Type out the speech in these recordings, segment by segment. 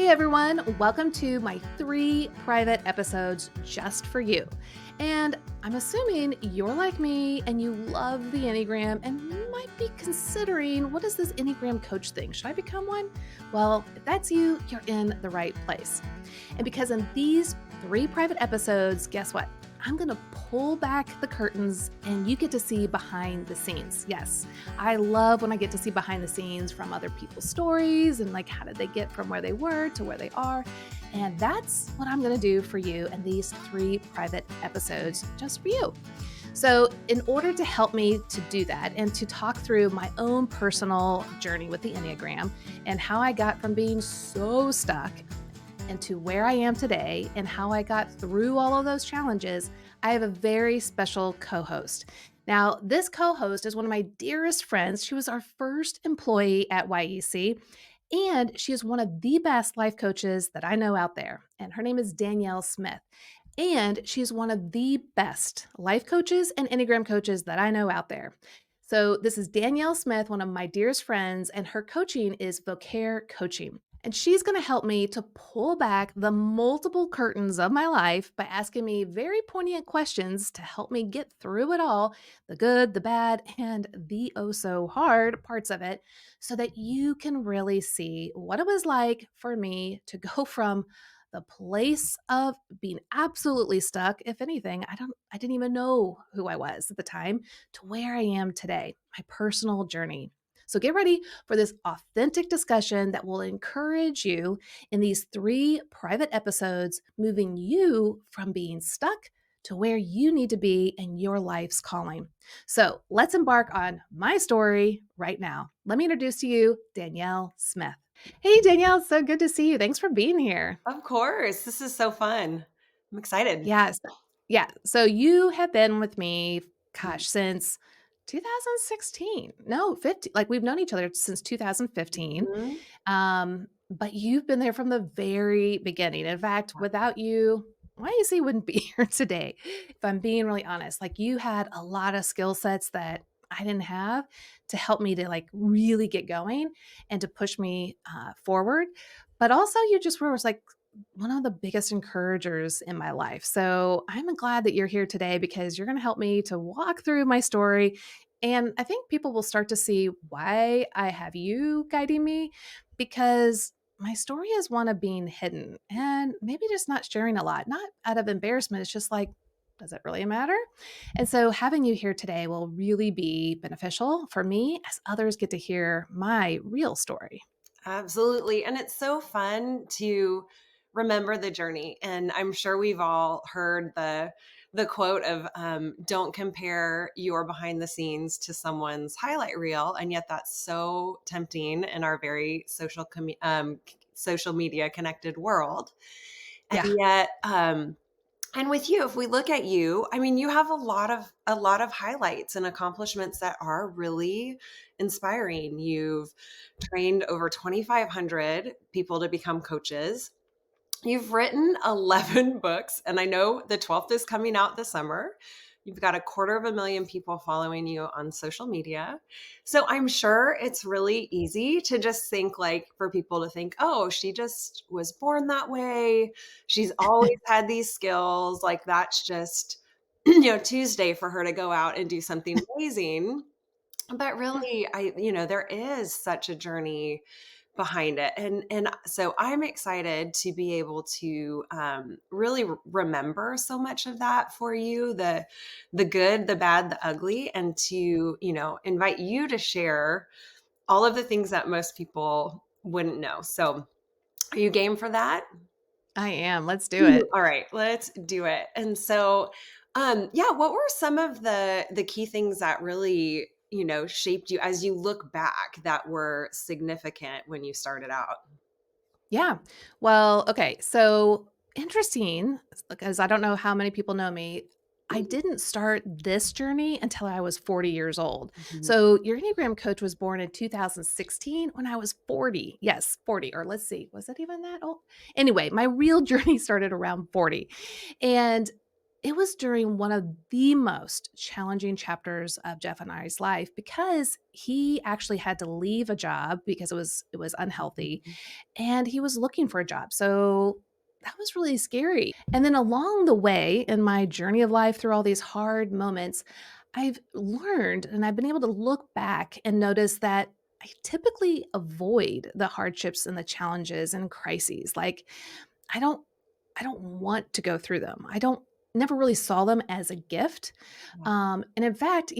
Hey everyone, welcome to my 3 private episodes just for you. And I'm assuming you're like me and you love the Enneagram and might be considering what is this Enneagram coach thing? Should I become one? Well, if that's you, you're in the right place. And because in these 3 private episodes, guess what? I'm going to pull back the curtains and you get to see behind the scenes. Yes, I love when I get to see behind the scenes from other people's stories and like how did they get from where they were to where they are. And that's what I'm going to do for you in these 3 private episodes just for you. So, in order to help me to do that and to talk through my own personal journey with the Enneagram and how I got from being so stuck and to where I am today and how I got through all of those challenges, I have a very special co host. Now, this co host is one of my dearest friends. She was our first employee at YEC, and she is one of the best life coaches that I know out there. And her name is Danielle Smith. And she's one of the best life coaches and Enneagram coaches that I know out there. So, this is Danielle Smith, one of my dearest friends, and her coaching is Vocare Coaching. And she's going to help me to pull back the multiple curtains of my life by asking me very poignant questions to help me get through it all, the good, the bad, and the oh so hard parts of it, so that you can really see what it was like for me to go from the place of being absolutely stuck. If anything, I didn't even know who I was at the time, to where I am today, my personal journey. So get ready for this authentic discussion that will encourage you in these 3 private episodes, moving you from being stuck to where you need to be in your life's calling. So let's embark on my story right now. Let me introduce to you Danielle Smith. Hey, Danielle, it's so good to see you. Thanks for being here. Of course. This is so fun. I'm excited. Yes. Yeah. So you have been with me, Mhm. gosh, since 2016. No, 15. Like we've known each other since 2015. Mhm. But you've been there from the very beginning. In fact, without you, YEC wouldn't be here today, if I'm being really honest. Like you had a lot of skill sets that I didn't have to help me to like really get going and to push me forward. But also, you just were was like one of the biggest encouragers in my life. So I'm glad that you're here today because you're going to help me to walk through my story. And I think people will start to see why I have you guiding me because my story is one of being hidden and maybe just not sharing a lot, not out of embarrassment. It's just like, does it really matter? And so having you here today will really be beneficial for me as others get to hear my real story. Absolutely. And it's so fun to remember the journey. And I'm sure we've all heard the quote of don't compare your behind the scenes to someone's highlight reel. And yet that's so tempting in our very social media connected world. And Yeah. yet and with you, if we look at you, I mean, you have a lot of highlights and accomplishments that are really inspiring. You've trained over 2,500 people to become coaches. You've written 11 books, and I know the 12th is coming out this summer. You've got 250,000 people following you on social media. So I'm sure it's really easy to just think like for people to think, oh, she just was born that way. She's always had these skills. Like that's just, Tuesday for her to go out and do something amazing. But really, there is such a journey behind it. And so I'm excited to be able to really remember so much of that for you, the good, the bad, the ugly, and to, invite you to share all of the things that most people wouldn't know. So are you game for that? I am. Let's do it. All right, let's do it. And so, yeah, what were some of the key things that really, shaped you as you look back that were significant when you started out? Yeah. Well, okay. So interesting because I don't know how many people know me. I didn't start this journey until I was 40 years old. Mhm. So your Enneagram coach was born in 2016 when I was 40. Yes, 40. Or let's see, was it even that old? Anyway, my real journey started around 40. And It was during one of the most challenging chapters of Jeff and I's life because he actually had to leave a job because it was unhealthy Mhm. and he was looking for a job. So that was really scary. And then along the way in my journey of life through all these hard moments, I've learned and I've been able to look back and notice that I typically avoid the hardships and the challenges and crises. Like I don't I don't want to go through them. I don't never really saw them as a gift. Yeah. And in fact,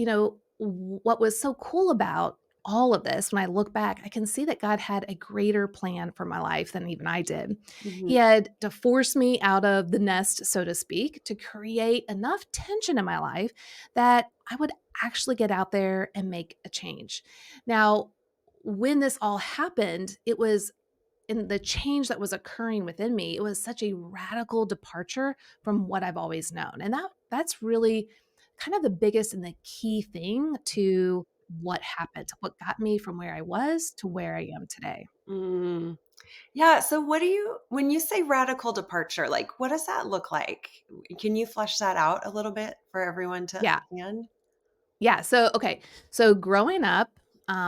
what was so cool about all of this, when I look back, I can see that God had a greater plan for my life than even I did. Mhm. He had to force me out of the nest, so to speak, to create enough tension in my life that I would actually get out there and make a change. Now, when this all happened, it was in the change that was occurring within me, it was such a radical departure from what I've always known. And that's really kind of the biggest and the key thing to what happened, to what got me from where I was to where I am today. Mm. Yeah, so what do you when you say radical departure, like, what does that look like? Can you flesh that out a little bit for everyone to Yeah. understand? Yeah. So, okay. So, growing up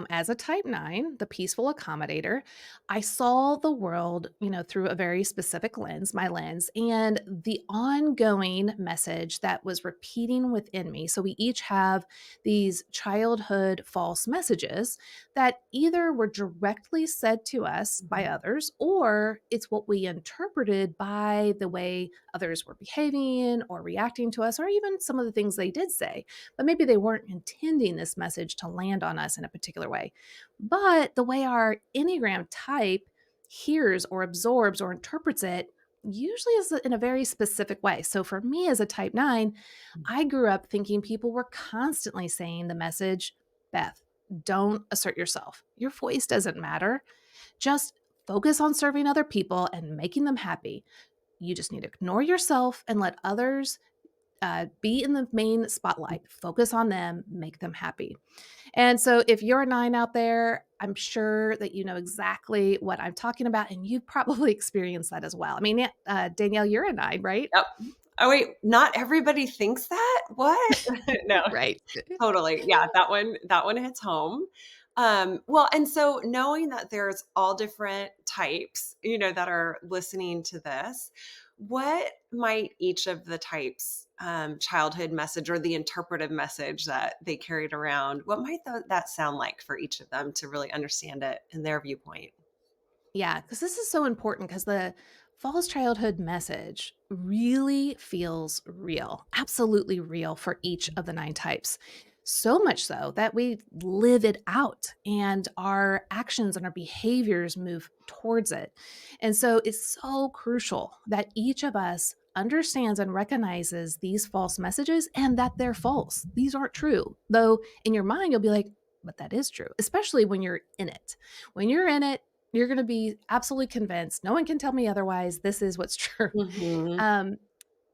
as a type 9, the peaceful accommodator, I saw the world, through a very specific lens, my lens, and the ongoing message that was repeating within me. So, we each have these childhood false messages that either were directly said to us by Mhm. others, or it's what we interpreted by the way others were behaving or reacting to us, or even some of the things they did say, but maybe they weren't intending this message to land on us in a particular way. But the way our Enneagram type hears or absorbs or interprets it usually is in a very specific way. So for me as a type 9, I grew up thinking people were constantly saying the message, Beth, don't assert yourself. Your voice doesn't matter. Just focus on serving other people and making them happy. You just need to ignore yourself and let others be in the main spotlight, focus on them, make them happy. And so, if you're a 9 out there, I'm sure that you know exactly what I'm talking about, and you've probably experienced that as well. I mean, yeah, Danielle, you're a 9, right? Yep. Oh, wait, not everybody thinks that? What? No. Right. Totally. Yeah, that one hits home. Well, and so knowing that there's all different types, that are listening to this, what might each of the types childhood message or the interpretive message that they carried around, what might that sound like for each of them to really understand it in their viewpoint? Yeah, because this is so important because the false childhood message really feels real, absolutely real for each of the 9 types. So much so that we live it out and our actions and our behaviors move towards it. And so it's so crucial that each of us understands and recognizes these false messages and that they're false. These aren't true. Though in your mind, you'll be like, but that is true, especially when you're in it. When you're in it, you're gonna be absolutely convinced, "No one can tell me otherwise, this is what's true." Mhm. Um,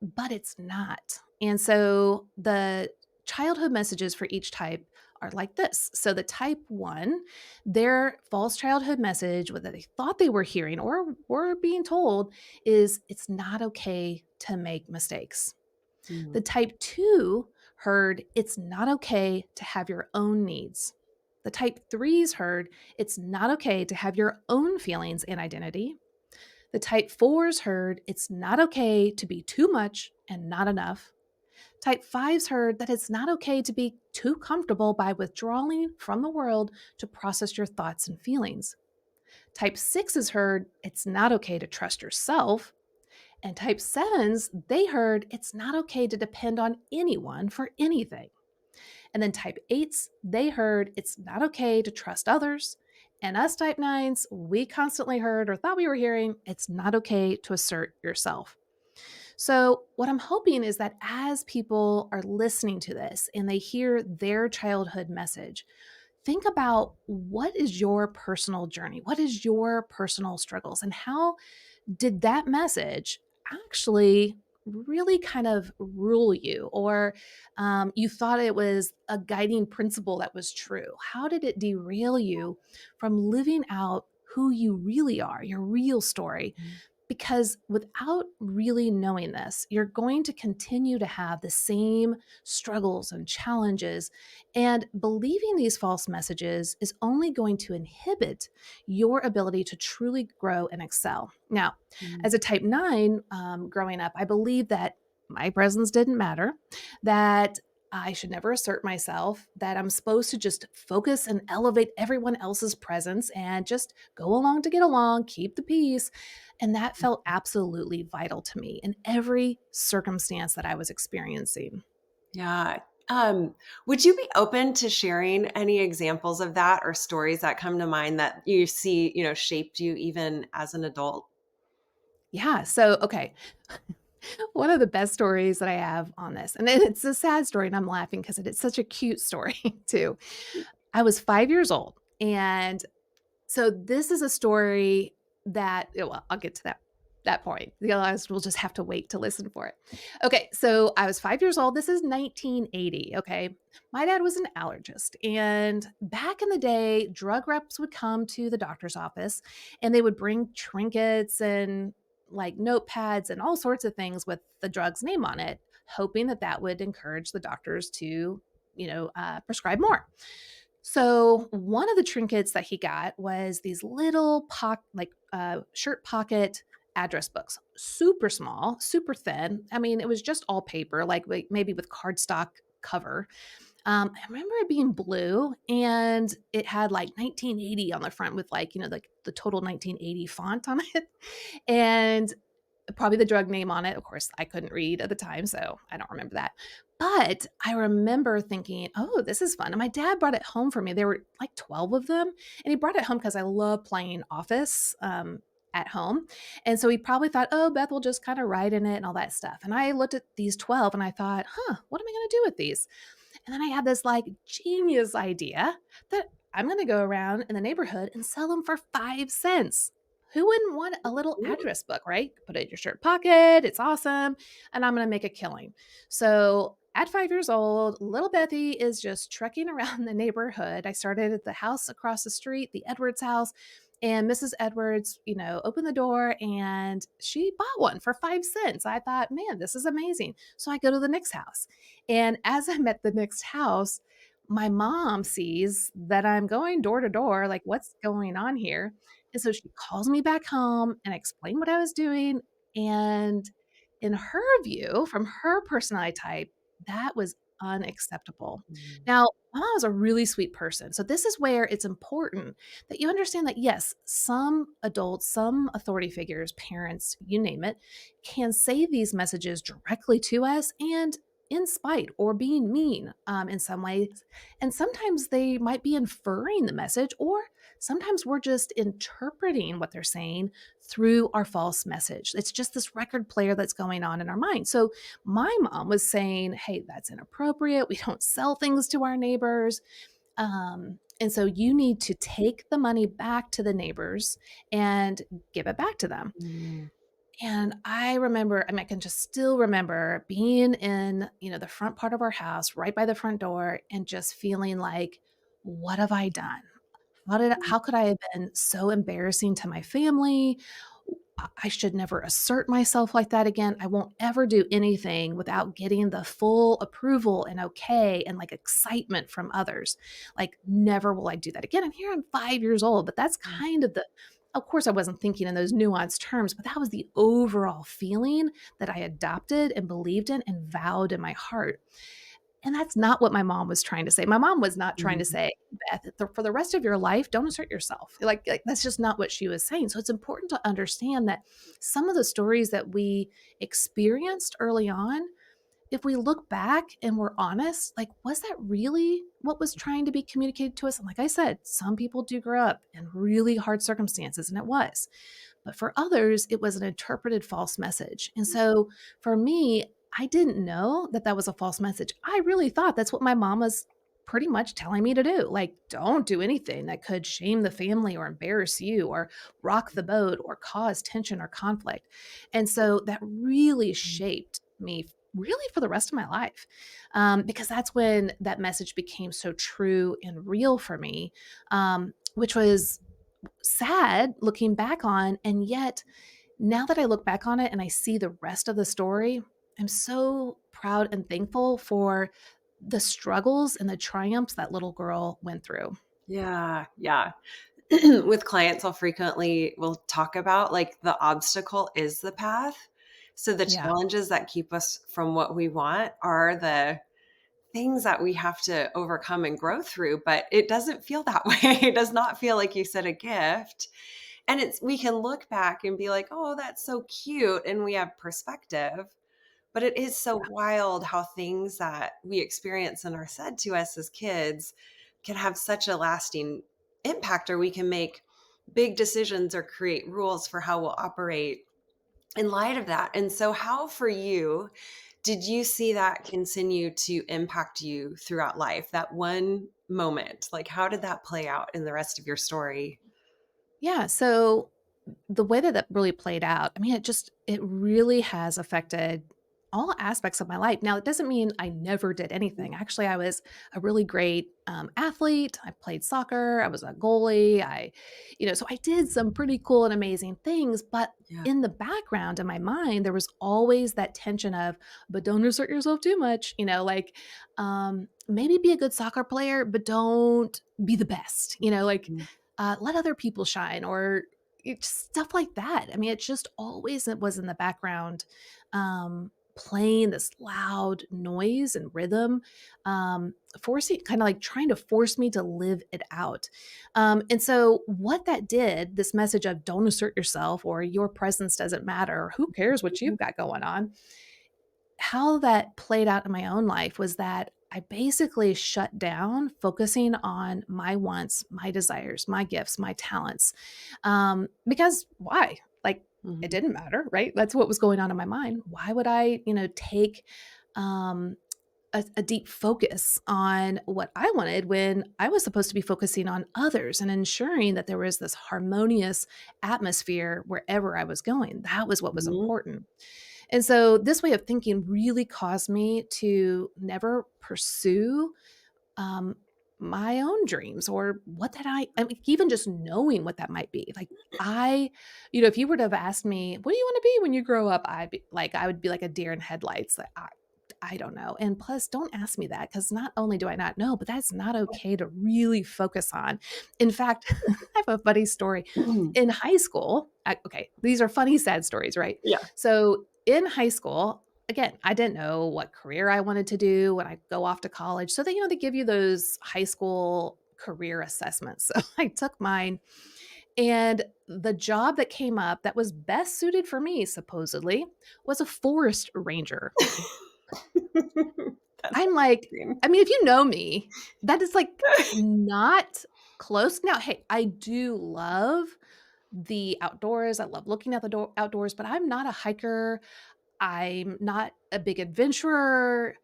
but it's not. And so the childhood messages for each type are like this. So the type 1, their false childhood message, what they thought they were hearing or were being told is, "It's not okay to make mistakes." Mhm. The type 2 heard, "It's not okay to have your own needs." The type 3s heard, "It's not okay to have your own feelings and identity." The type 4s heard, "It's not okay to be too much and not enough." Type 5s heard that it's not okay to be too comfortable by withdrawing from the world to process your thoughts and feelings. Type 6s heard, "It's not okay to trust yourself." And type 7s, they heard it's not okay to depend on anyone for anything. And then type 8s, they heard it's not okay to trust others. And us type 9s, we constantly heard or thought we were hearing it's not okay to assert yourself. So, what I'm hoping is that as people are listening to this and they hear their childhood message, think about what is your personal journey? What is your personal struggles? And how did that message actually really kind of rule you or you thought it was a guiding principle that was true? How did it derail you from living out who you really are, your real story, because without really knowing this, you're going to continue to have the same struggles and challenges. And believing these false messages is only going to inhibit your ability to truly grow and excel. Now, Mm. as a type 9, growing up, I believed that my presence didn't matter, that I should never assert myself, that I'm supposed to just focus and elevate everyone else's presence and just go along to get along, keep the peace. And that felt absolutely vital to me in every circumstance that I was experiencing. Yeah. Um, would you be open to sharing any examples of that or stories that come to mind that you see, shaped you even as an adult? Yeah. So, okay. One of the best stories that I have on this, and it's a sad story, and I'm laughing because it is such a cute story, too. I was 5 years old. And so this is a story that, well, I'll get to that point. The others will just have to wait to listen for it. Okay, so I was 5 years old. This is 1980. Okay, my dad was an allergist, and back in the day, drug reps would come to the doctor's office, and they would bring trinkets and like notepads and all sorts of things with the drug's name on it, hoping that that would encourage the doctors to, prescribe more. So one of the trinkets that he got was these little shirt pocket address books, super small, super thin. I mean, it was just all paper, like maybe with cardstock cover. I remember it being blue and it had like 1980 on the front with like the total 1980 font on it. And probably the drug name on it. Of course, I couldn't read at the time, so I don't remember that. But I remember thinking, "Oh, this is fun." And my dad brought it home for me. There were like 12 of them, and he brought it home because I love playing Office at home. And so he probably thought, "Oh, Beth will just kind of write in it and all that stuff." And I looked at these 12 and I thought, "Huh, what am I going to do with these?" And then I had this like genius idea that I'm going to go around in the neighborhood and sell them for 5 cents. Who wouldn't want a little Ooh. address book, right? Put it in your shirt pocket. It's awesome. And I'm going to make a killing. So at 5 years old, little Bethy is just trekking around the neighborhood. I started at the house across the street, the Edwards house. And Mrs. Edwards, opened the door and she bought one for 5 cents. I thought, man, this is amazing. So I go to the next house. And as I'm at the next house, my mom sees that I'm going door to door, like, what's going on here? And so she calls me back home and I explained what I was doing. And in her view, from her personality type, that was unacceptable. Mm. Now, my mom was a really sweet person. So this is where it's important that you understand that, yes, some adults, some authority figures, parents, you name it, can say these messages directly to us and in spite or being mean in some ways. And sometimes they might be inferring the message, or sometimes we're just interpreting what they're saying through our false message. It's just this record player that's going on in our mind. So my mom was saying, hey, that's inappropriate. We don't sell things to our neighbors. And so you need to take the money back to the neighbors and give it back to them. Mm. And I remember, I mean, I can just still remember being in, the front part of our house, right by the front door, and just feeling like, what have I done? How could I have been so embarrassing to my family? I should never assert myself like that again. I won't ever do anything without getting the full approval and okay and like excitement from others. Like, never will I do that again. And here I'm 5 years old, but that's kind of of course, I wasn't thinking in those nuanced terms, but that was the overall feeling that I adopted and believed in and vowed in my heart. And that's not what my mom was trying to say. My mom was not trying to Mm. say, Beth, for the rest of your life, don't assert yourself. Like that's just not what she was saying. So it's important to understand that some of the stories that we experienced early on, if we look back and we're honest, like, was that really what was trying to be communicated to us? And like I said, some people do grow up in really hard circumstances, and it was. But for others, it was an interpreted false message. And so for me, I didn't know that that was a false message. I really thought that's what my mom was pretty much telling me to do. Like, don't do anything that could shame the family or embarrass you or rock the boat or cause tension or conflict. And so that really Mm. shaped me really for the rest of my life, because that's when that message became so true and real for me, which was sad looking back on, and yet Now that I look back on it and I see the rest of the story, I'm so proud and thankful for the struggles and the triumphs that little girl went through. Yeah, yeah. With clients, I'll frequently will talk about, like, the obstacle is the path. So the Yeah. challenges that keep us from what we want are the things that we have to overcome and grow through, but it doesn't feel that way. It does not feel like you said a gift. And it's we can look back and be like, "Oh, that's so cute," and we have perspective. But it is so Yeah. wild how things that we experience and are said to us as kids can have such a lasting impact, or we can make big decisions or create rules for how we'll operate in light of that. And so, how for you did you see that continue to impact you throughout life? That one moment, like how did that play out in the rest of your story? Yeah. So the way that that really played out, I mean, it really has affected all aspects of my life. Now, it doesn't mean I never did anything. Actually, I was a really great athlete. I played soccer. I was a goalie. So I did some pretty cool and amazing things. But Yeah. in the background in my mind, there was always that tension of, but don't assert yourself too much. Maybe be a good soccer player, but don't be the best. Mhm. Let other people shine, or stuff like that. I mean, it was in the background, playing this loud noise and rhythm, forcing kind of like trying to force me to live it out. And so, what that did, this message of don't assert yourself or your presence doesn't matter, or who cares what you've got going on, how that played out in my own life was that I basically shut down focusing on my wants, my desires, my gifts, my talents. Because why? Like, it Mhm. didn't matter, right? That's what was going on in my mind. Why would I, take um, a deep focus on what I wanted when I was supposed to be focusing on others and ensuring that there was this harmonious atmosphere wherever I was going? That was what was Mhm. important. And so this way of thinking really caused me to never pursue um, my own dreams, or I mean, even just knowing what that might be. Like, if you were to have asked me, what do you want to be when you grow up? I would be like a deer in headlights. Like, I don't know. And plus, don't ask me that, because not only do I not know, but that's not okay to really focus on. In fact, I have a funny story. In high school, okay, these are funny, sad stories, right? Yeah. So in high school, again, I didn't know what career I wanted to do when I go off to college. So they give you those high school career assessments. So I took mine, and the job that came up that was best suited for me, supposedly, was a forest ranger. That's I'm like, amazing. I mean, if you know me, that is like not close. Now, hey, I do love the outdoors. I love looking at the outdoors, but I'm not a hiker. I'm not a big adventurer.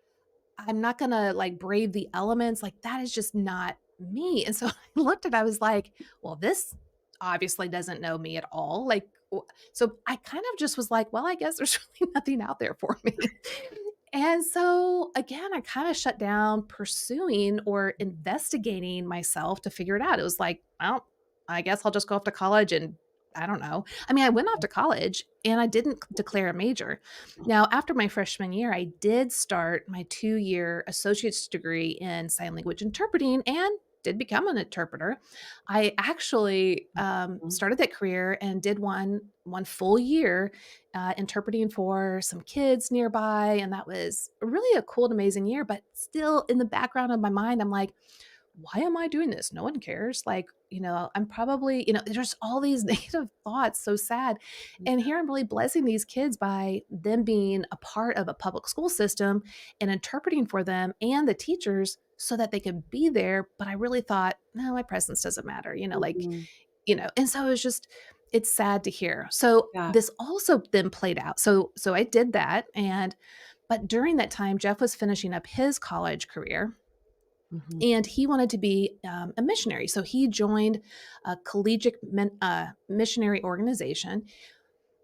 I'm not gonna, like, brave the elements, like, that is just not me. And so I looked and I was like, "Well, this obviously doesn't know me at all." Like, so I kind of just was like, "Well, I guess there's really nothing out there for me." And so, again, I kinda shut down pursuing or investigating myself to figure it out. It was like, "Well, I guess I'll just go off to college and" I don't know. I mean, I went off to college and I didn't declare a major. Now, after my freshman year, I did start my 2-year associate's degree in sign language interpreting and did become an interpreter. I actually Mhm. started that career and did one full year interpreting for some kids nearby, and that was really a cool and amazing year. But still, in the background of my mind, I'm like, why am I doing this? No one cares. Like, I'm probably, there's all these negative thoughts, so sad. And here I'm really blessing these kids by them being a part of a public school system and interpreting for them and the teachers so that they could be there. But I really thought, no, my presence doesn't matter, Mhm. and so it's sad to hear. So Yeah. this also then played out. So I did that. But during that time, Jeff was finishing up his college career Mhm. and he wanted to be a missionary. So he joined a missionary organization.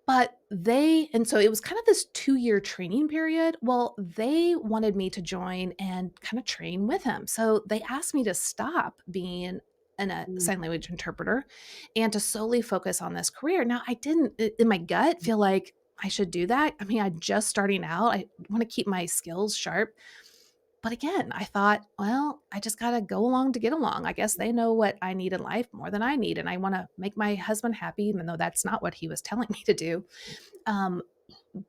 And so it was kind of this 2-year training period. Well, they wanted me to join and kind of train with him. So they asked me to stop being a Mm, sign language interpreter and to solely focus on this career. Now, I didn't, in my gut, feel like I should do that. I mean, I'm just starting out. I want to keep my skills sharp. But again, I thought, well, I just got to go along to get along. I guess they know what I need in life more than I need. And I want to make my husband happy, even though that's not what he was telling me to do. Um,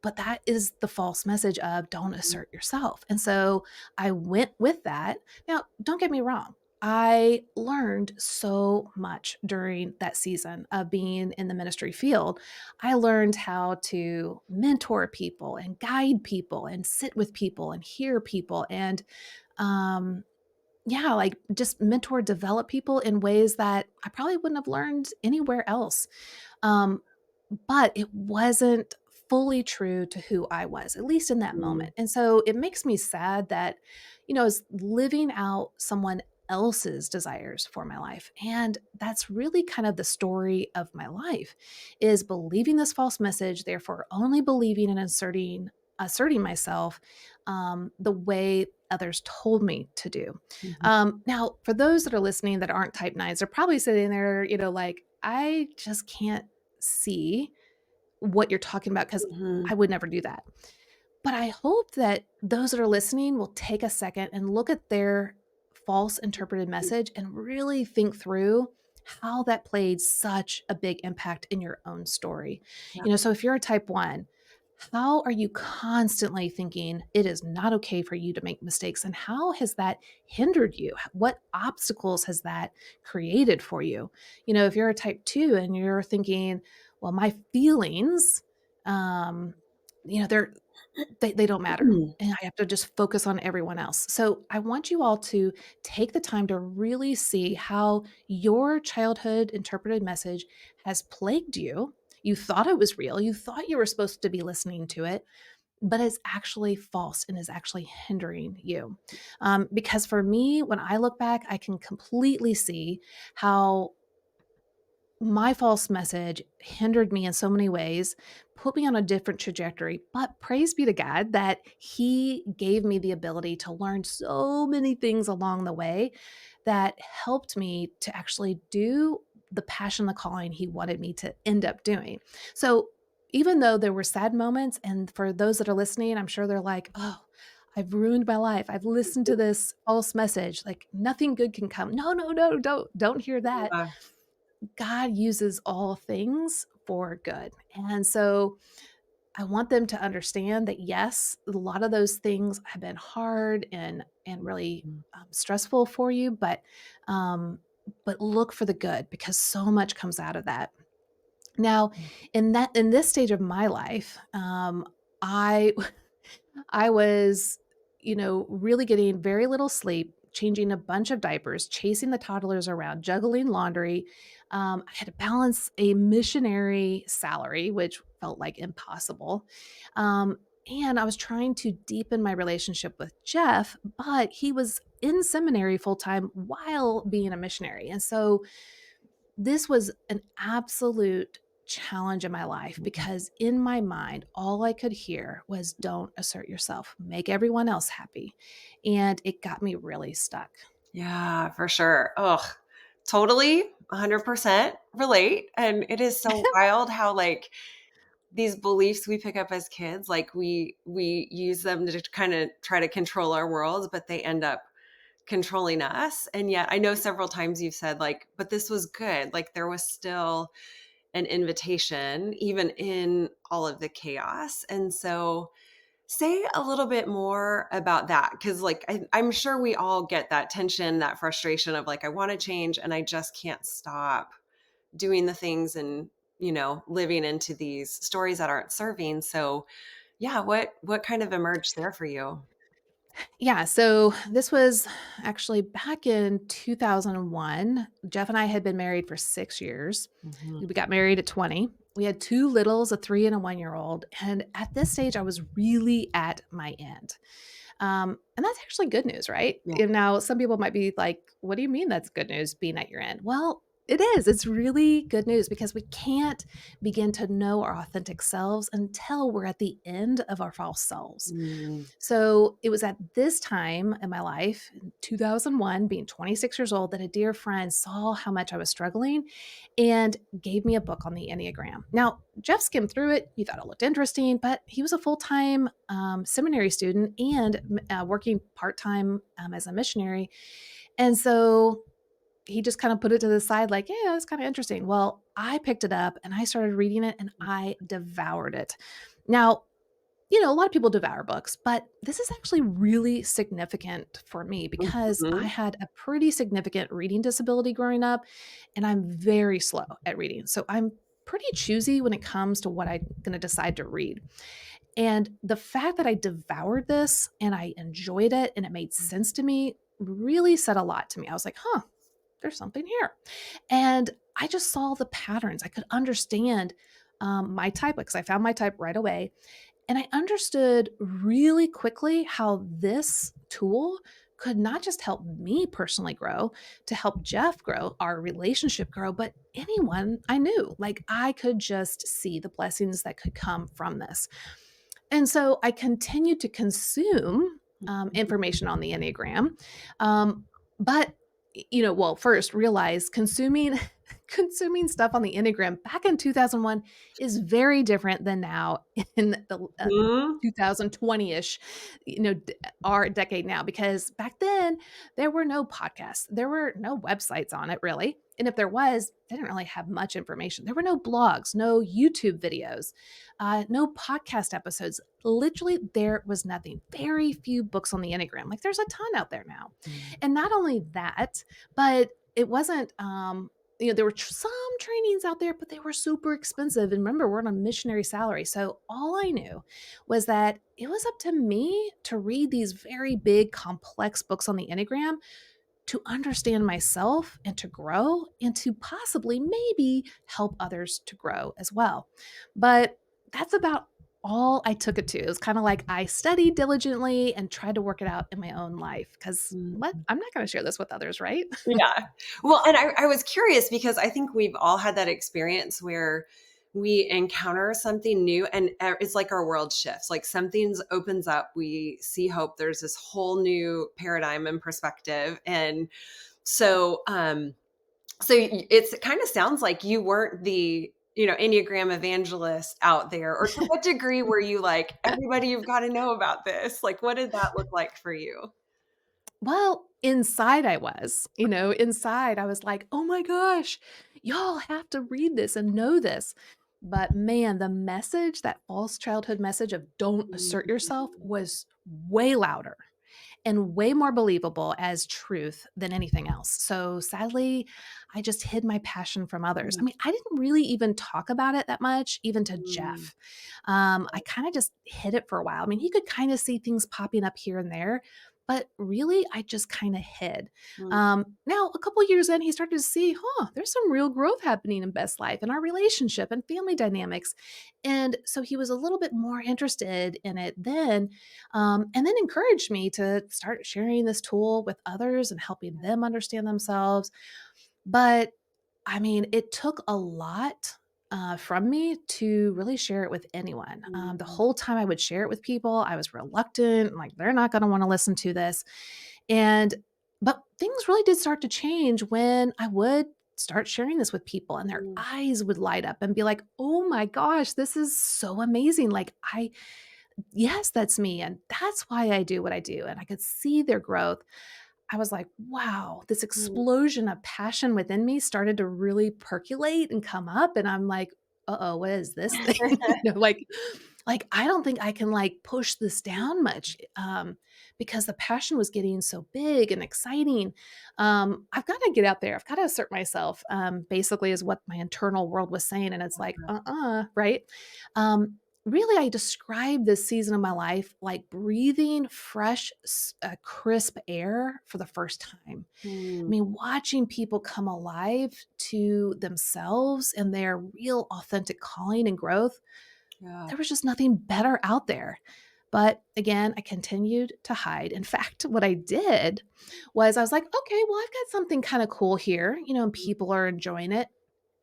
but that is the false message of don't mhm, assert yourself. And so I went with that. Now, don't get me wrong. I learned so much during that season of being in the ministry field. I learned how to mentor people and guide people and sit with people and hear people and um yeah, like just mentor develop people in ways that I probably wouldn't have learned anywhere else. Um, but it wasn't fully true to who I was, at least in that mm, moment. And so it makes me sad that, I was living out someone else's desires for my life. And that's really kind of the story of my life is believing this false message, therefore only believing and asserting myself the way others told me to do. mhm, Now, for those that are listening that aren't type nines, they're probably sitting there, like, I just can't see what you're talking about because mhm, I would never do that. But I hope that those that are listening will take a second and look at their false interpreted message and really think through how that played such a big impact in your own story. yeah, So if you're a type one, how are you constantly thinking it is not okay for you to make mistakes? And how has that hindered you? What obstacles has that created for you? If you're a type two and you're thinking, well, my feelings, um, they're they don't matter, mm, and I have to just focus on everyone else. So, I want you all to take the time to really see how your childhood interpreted message has plagued you. You thought it was real, you thought you were supposed to be listening to it, but it's actually false and is actually hindering you. Because for me, when I look back, I can completely see how my false message hindered me in so many ways, put me on a different trajectory. But praise be to God that He gave me the ability to learn so many things along the way that helped me to actually do the passion, the calling He wanted me to end up doing. So, even though there were sad moments, and for those that are listening, I'm sure they're like, oh, I've ruined my life. I've listened to this false message. Like nothing good can come. No, no, no, don't hear that. yeah, God uses all things for good. And so I want them to understand that yes, a lot of those things have been hard and really mm, stressful for you, um, but look for the good because so much comes out of that. Now, in this stage of my life, I I was, really getting very little sleep, changing a bunch of diapers, chasing the toddlers around, juggling laundry. I had to balance a missionary salary, which felt like impossible. And I was trying to deepen my relationship with Jeff, but he was in seminary full time while being a missionary. And so this was an absolute challenge in my life mhm. because in my mind, all I could hear was don't assert yourself, make everyone else happy. And it got me really stuck. Yeah, for sure. Ugh, totally 100% relate. And it is so wild how like these beliefs we pick up as kids, like we use them to kind of try to control our worlds, but they end up controlling us. And yet I know several times you've said like, but this was good. Like there was still an invitation even in all of the chaos. And so say a little bit more about that because, like, I'm sure we all get that tension, that frustration of like, I want to change and I just can't stop doing the things and living into these stories that aren't serving. So, yeah, what kind of emerged there for you? Yeah, so this was actually back in 2001. Jeff and I had been married for 6 years. Hmm. We got married at 20. We had two littles, a 3 and a 1 year old. And at this stage, I was really at my end. And that's actually good news, right? Yeah. And now some people might be like, what do you mean that's good news being at your end? Well, It is. It's really good news because we can't begin to know our authentic selves until we're at the end of our false selves. Mm, So it was at this time in my life, in 2001, being 26 years old, that a dear friend saw how much I was struggling and gave me a book on the Enneagram. Now, Jeff skimmed through it. He thought it looked interesting, but he was a full time seminary student and working part time as a missionary. And so he just kind of put it to the side, like, yeah, that's kind of interesting. Well, I picked it up and I started reading it and I devoured it. Now, a lot of people devour books, but this is actually really significant for me because I mhm, had a pretty significant reading disability growing up and I'm very slow at reading. So I'm pretty choosy when it comes to what I'm going to decide to read. And the fact that I devoured this and I enjoyed it and it made sense to me really said a lot to me. I was like, huh, there's something here. And I just saw the patterns. I could understand my type because I found my type right away. And I understood really quickly how this tool could not just help me personally grow, to help Jeff grow, our relationship grow, but anyone I knew. Like I could just see the blessings that could come from this. And so I continued to consume information on the Enneagram. But well, first realize consuming consuming stuff on the Enneagram back in 2001 is very different than now in the mhm, 2020-ish, our decade now, because back then there were no podcasts, there were no websites on it really. And if there was, they didn't really have much information. There were no blogs, no YouTube videos, no podcast episodes. Literally, there was nothing. Very few books on the Enneagram. Like there's a ton out there now. mm, And not only that, but it wasn't, there were some trainings out there, but they were super expensive. And remember, we're on a missionary salary. So all I knew was that it was up to me to read these very big, complex books on the Enneagram to understand myself and to grow and to possibly maybe help others to grow as well. But that's about all I took it to. It was kind of like I studied diligently and tried to work it out in my own life because what? mm. I'm not going to share this with others, right? Yeah. Well, and I was curious because I think we've all had that experience where we encounter something new and it's like our world shifts. Like something's opens up, we see hope. There's this whole new paradigm and perspective. And so it kind of sounds like you weren't the Enneagram evangelist out there, or to what degree were you like, everybody, you've got to know about this? Like, what did that look like for you? Well, inside I was, inside I was like, oh my gosh, y'all have to read this and know this. But man, the message, that false childhood message of don't assert yourself, Mm, was way louder and way more believable as truth than anything else. So sadly, I just hid my passion from others. I mm, mean, I didn't really even talk about it that much, even to mm, Jeff. I kind of just hid it for a while. I mean, he could kind of see things popping up here and there, but really, I just kind of hid. mm, Now, a couple years in, he started to see, there's some real growth happening in Beth's life and our relationship and family dynamics. And so he was a little bit more interested in it then, and then encouraged me to start sharing this tool with others and helping them understand themselves. But I mean, it took a lot from me to really share it with anyone. The mm, whole time I would share it with people, I was reluctant, like they're not going to want to listen to this. And, but things really did start to change when I would start sharing this with people and their mm, eyes would light up and be like, oh my gosh, this is so amazing. Yes, that's me. And that's why I do what I do. And I could see their growth. I was like, wow, this mm, explosion of passion within me started to really percolate and come up. And I'm like, uh-oh, what is this thing? Like I don't think I can like push this down much. Because the passion was getting so big and exciting. I've got to get out there. I've got to assert myself. Basically is what my internal world was saying. And it's like, right. Um, Really, I describe this season of my life like breathing fresh, crisp air for the first time. I mm, mean, watching people come alive to themselves and their real authentic calling and growth, yeah. there was just nothing better out there. But again, I continued to hide. In fact, what I did was I was like, okay, well, I've got something kind of cool here, and people are enjoying it,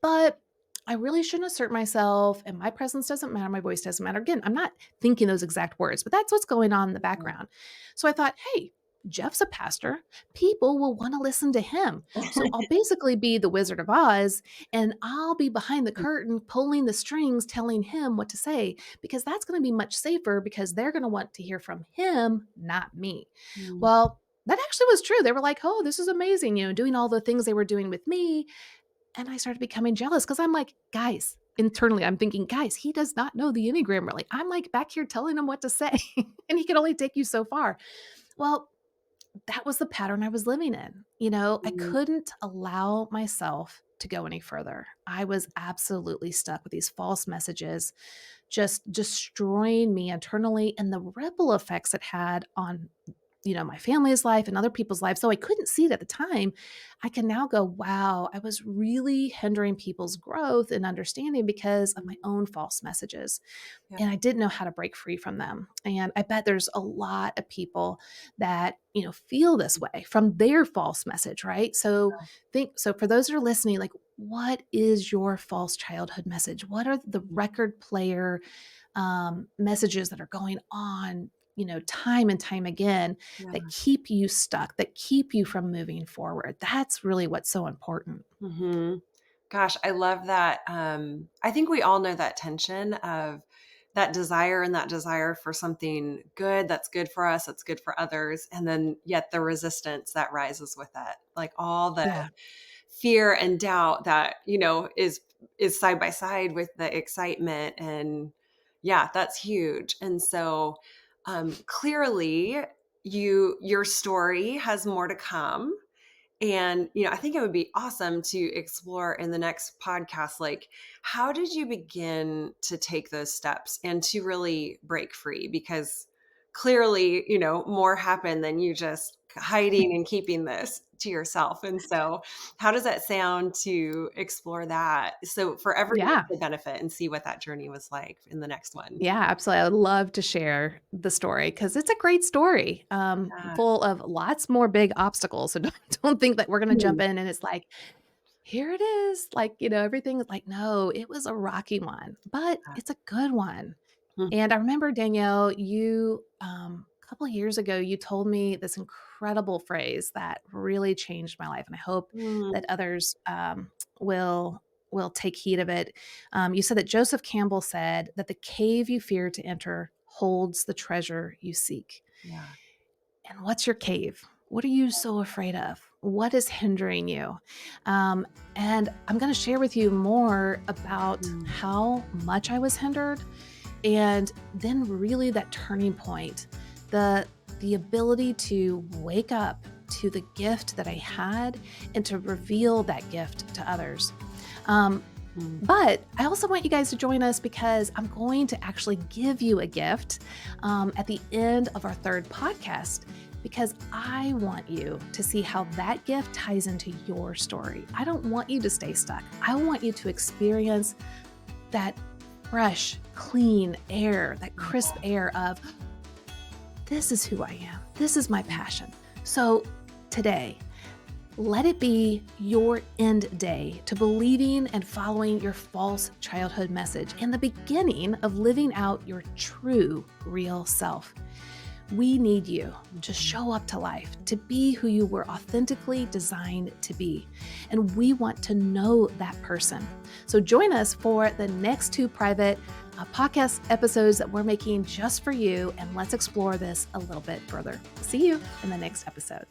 but I really shouldn't assert myself, and my presence doesn't matter. My voice doesn't matter. Again, I'm not thinking those exact words, but that's what's going on in the background. So I thought, hey, Jeff's a pastor. People will want to listen to him. So I'll basically be the Wizard of Oz, and I'll be behind the curtain pulling the strings, telling him what to say, because that's going to be much safer because they're going to want to hear from him, not me. Mm. Well, that actually was true. They were like, oh, this is amazing, doing all the things they were doing with me. And I started becoming jealous because I'm like, guys, internally, I'm thinking, guys, he does not know the Enneagram really. I'm like back here telling him what to say, and he can only take you so far. Well, that was the pattern I was living in. I Mhm. couldn't allow myself to go any further. I was absolutely stuck with these false messages, just destroying me internally, and the ripple effects it had on my family's life and other people's lives. So I couldn't see it at the time. I can now go, wow, I was really hindering people's growth and understanding because of my own false messages. Yeah. And I didn't know how to break free from them. And I bet there's a lot of people that, feel this way from their false message, right? So for those that are listening, like, what is your false childhood message? What are the record player messages that are going on, time and time again, Yeah. that keep you stuck, that keep you from moving forward? That's really what's so important. Hmm. Gosh, I love that. I think we all know that tension of that desire and that desire for something good that's good for us, that's good for others. And then yet the resistance that rises with that, like all the Yeah. fear and doubt that, is side by side with the excitement. And yeah, that's huge. And so clearly your story has more to come. And, I think it would be awesome to explore in the next podcast, like, how did you begin to take those steps and to really break free? Because clearly, more happened than you just hiding and keeping this to yourself. And so, how does that sound to explore that? So, for everyone Yeah. to benefit and see what that journey was like in the next one. Yeah, absolutely. I would love to share the story because it's a great story, Yeah. full of lots more big obstacles. So don't think that we're going to jump Mm. in and it's like, here it is. Like, everything is like, no, it was a rocky one, but it's a good one. Mm. And I remember, Danielle, you, a couple of years ago, you told me this incredible phrase that really changed my life. And I hope Mm. that others will take heed of it. You said that Joseph Campbell said that the cave you fear to enter holds the treasure you seek. Yeah. And what's your cave? What are you so afraid of? What is hindering you? And I'm going to share with you more about Mm. how much I was hindered, and then really that turning point, the ability to wake up to the gift that I had and to reveal that gift to others. Um, Mm. but I also want you guys to join us because I'm going to actually give you a gift at the end of our third podcast, because I want you to see how that gift ties into your story. I don't want you to stay stuck. I want you to experience that fresh, clean air, that crisp air of, this is who I am. This is my passion. So today, let it be your end day to believing and following your false childhood message and the beginning of living out your true, real self. We need you to show up to life, to be who you were authentically designed to be. And we want to know that person. So join us for the next two private podcast episodes that we're making just for you. And let's explore this a little bit further. See you in the next episode.